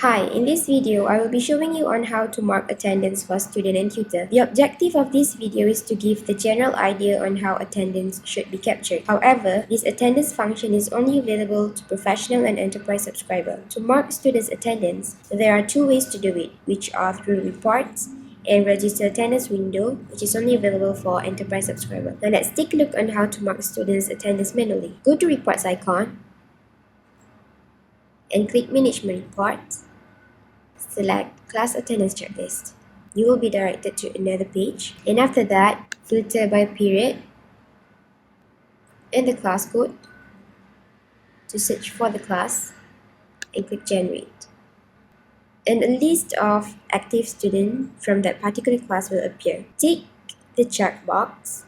Hi, in this video, I will be showing you on how to mark attendance for student and tutor. The objective of this video is to give the general idea on how attendance should be captured. However, this attendance function is only available to professional and enterprise subscriber. To mark students' attendance, there are two ways to do it, which are through reports and register attendance window, which is only available for enterprise subscriber. Now let's take a look on how to mark students' attendance manually. Go to reports icon and click management reports. Select class attendance checklist. You will be directed to another page, and after that, filter by period and the class code to search for the class and click generate. And a list of active students from that particular class will appear. Tick the checkbox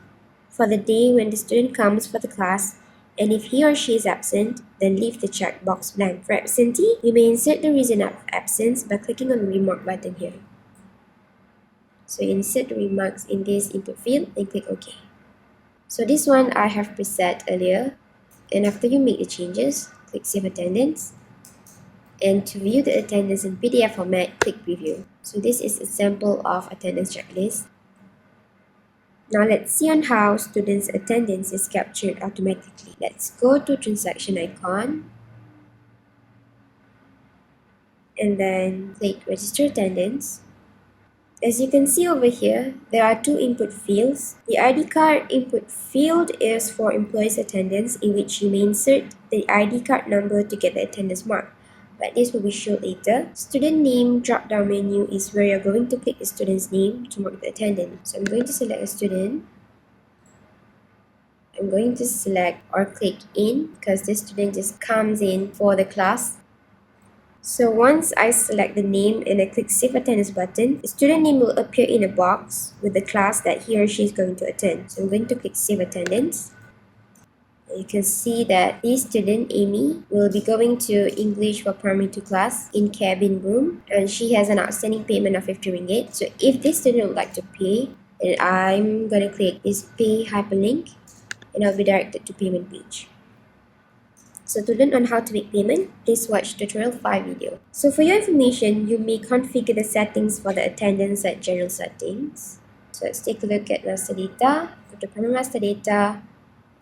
for the day when the student comes for the class, and if he or she is absent, then leave the checkbox blank. For absentee, you may insert the reason of absence by clicking on the remark button here. So insert the remarks in this input field and click OK. So this one I have preset earlier, and after you make the changes, click Save Attendance. And to view the attendance in PDF format, click Preview. So this is a sample of attendance checklist. Now let's see on how students' attendance is captured automatically. Let's go to transaction icon and then click register attendance. As you can see over here, there are two input fields. The ID card input field is for employees' attendance, in which you may insert the ID card number to get the attendance mark, but this will be shown later. Student name drop-down menu is where you're going to click the student's name to mark the attendance. So I'm going to select a student. I'm going to select or click in because the student just comes in for the class. So once I select the name and I click Save Attendance button, the student name will appear in a box with the class that he or she is going to attend. So I'm going to click Save Attendance. You can see that this student, Amy, will be going to English for Primary 2 class in cabin room, and she has an outstanding payment of 50 ringgit. So if this student would like to pay, then I'm going to click this pay hyperlink and I'll be directed to payment page. So to learn on how to make payment, please watch tutorial 5 video. So for your information, you may configure the settings for the attendance at general settings. So let's take a look at master data. Go to primary master data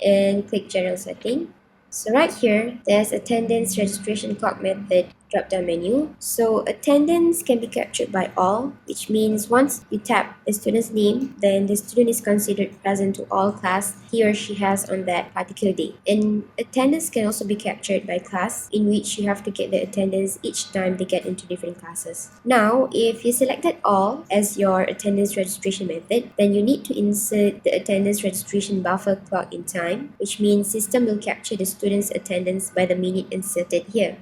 and click general setting. So right here, there's attendance registration clock method drop-down menu. So attendance can be captured by all, which means once you tap the student's name, then the student is considered present to all class he or she has on that particular day. And attendance can also be captured by class, in which you have to get the attendance each time they get into different classes. Now, if you selected all as your attendance registration method, then you need to insert the attendance registration buffer clock in time, which means system will capture the student's attendance by the minute inserted here.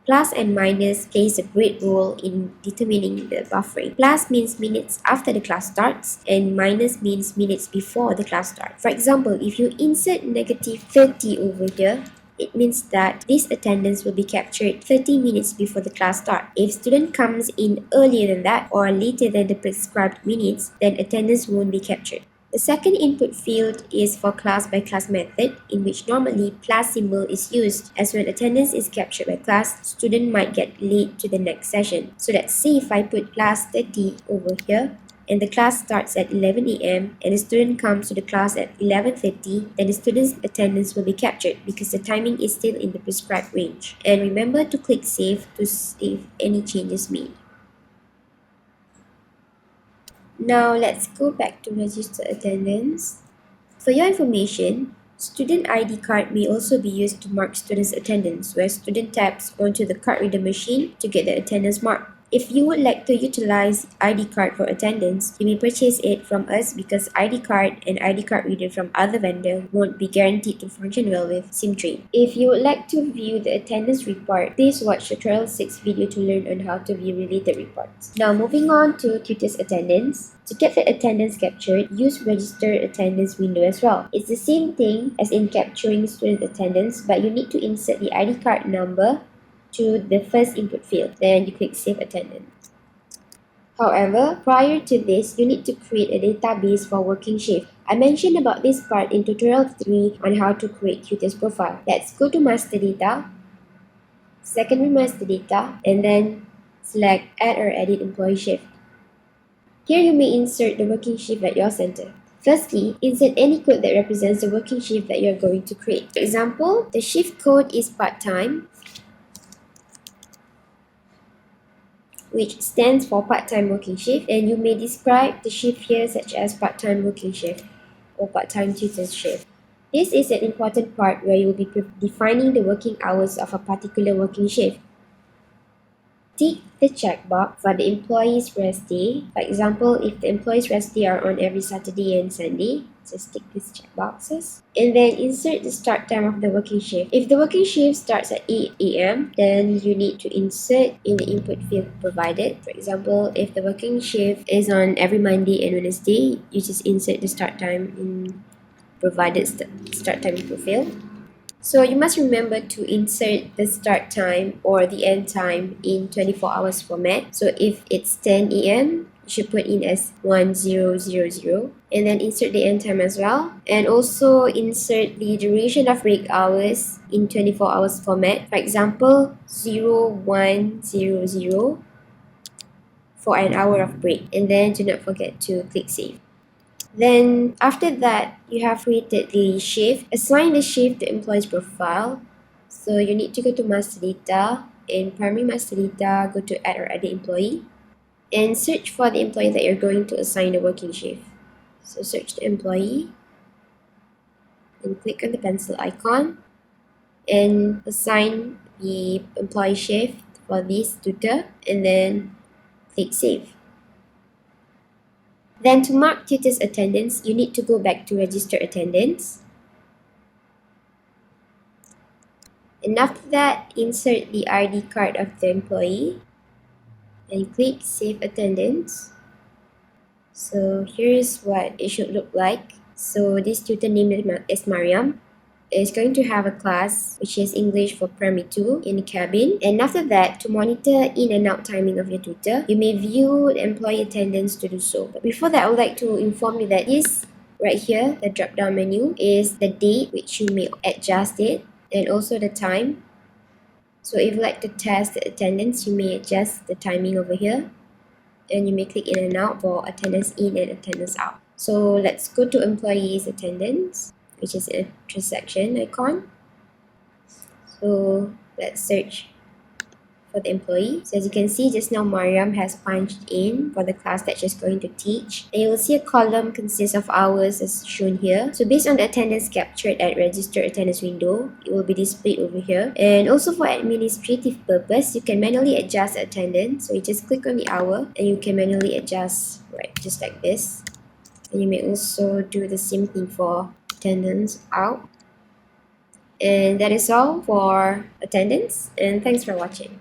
Plus and minus plays a great role in determining the buffering. Plus means minutes after the class starts, and minus means minutes before the class starts. For example, if you insert negative 30 over here, it means that this attendance will be captured 30 minutes before the class starts. If student comes in earlier than that or later than the prescribed minutes, then attendance won't be captured. The second input field is for class-by-class method, in which normally plus symbol is used, as when attendance is captured by class, student might get late to the next session. So let's say if I put plus 30 over here, and the class starts at 11 AM and the student comes to the class at 11:30, then the student's attendance will be captured because the timing is still in the prescribed range. And remember to click save to save any changes made. Now let's go back to register attendance. For your information, student ID card may also be used to mark students' attendance, where student taps onto the card reader machine to get the attendance mark. If you would like to utilize ID card for attendance, you may purchase it from us because ID card and ID card reader from other vendor won't be guaranteed to function well with SimTrain. If you would like to view the attendance report, please watch tutorial 6 video to learn on how to view related reports. Now moving on to tutor's attendance. To get the attendance captured, use register attendance window as well. It's the same thing as in capturing student attendance, but you need to insert the ID card number to the first input field. Then you click Save Attendance. However, prior to this, you need to create a database for working shift. I mentioned about this part in tutorial 3 on how to create tutor's profile. Let's go to master data, secondary master data, and then select Add or Edit Employee Shift. Here you may insert the working shift at your center. Firstly, insert any code that represents the working shift that you are going to create. For example, the shift code is part-time, which stands for part-time working shift, and you may describe the shift here such as part-time working shift or part-time tutor shift. This is an important part where you will be defining the working hours of a particular working shift. Tick the checkbox for the employee's rest day. For example, if the employee's rest day are on every Saturday and Sunday, just tick these checkboxes. And then insert the start time of the working shift. If the working shift starts at 8 a.m., then you need to insert in the input field provided. For example, if the working shift is on every Monday and Wednesday, you just insert the start time in provided start time input field. So you must remember to insert the start time or the end time in 24 hours format. So if it's 10 a.m., you should put in as 1000 and then insert the end time as well. And also insert the duration of break hours in 24 hours format. For example, 0100 for an hour of break. And then do not forget to click save. Then after that, you have created the shift. Assign the shift to employee's profile. So you need to go to master data. In primary master data, go to add or edit employee and search for the employee that you're going to assign the working shift. So search the employee and click on the pencil icon and assign the employee shift for this tutor and then click save. Then to mark tutor's attendance, you need to go back to register attendance. And after that, insert the ID card of the employee and click save attendance. So here's what it should look like. So this tutor named is Mariam is going to have a class which is English for Primary 2 in the cabin. And after that, to monitor in and out timing of your tutor, you may view the employee attendance to do so. But before that, I would like to inform you that this right here, the drop down menu, is the date which you may adjust it and also the time. So if you like to test the attendance, you may adjust the timing over here and you may click in and out for attendance in and attendance out. So let's go to employees attendance, which is an intersection icon. So let's search for the employee. So as you can see, just now Mariam has punched in for the class that she's going to teach. And you will see a column consists of hours as shown here. So based on the attendance captured at register attendance window, it will be displayed over here. And also for administrative purpose, you can manually adjust attendance. So you just click on the hour and you can manually adjust, right, just like this. And you may also do the same thing for attendance out. And that is all for attendance, and thanks for watching.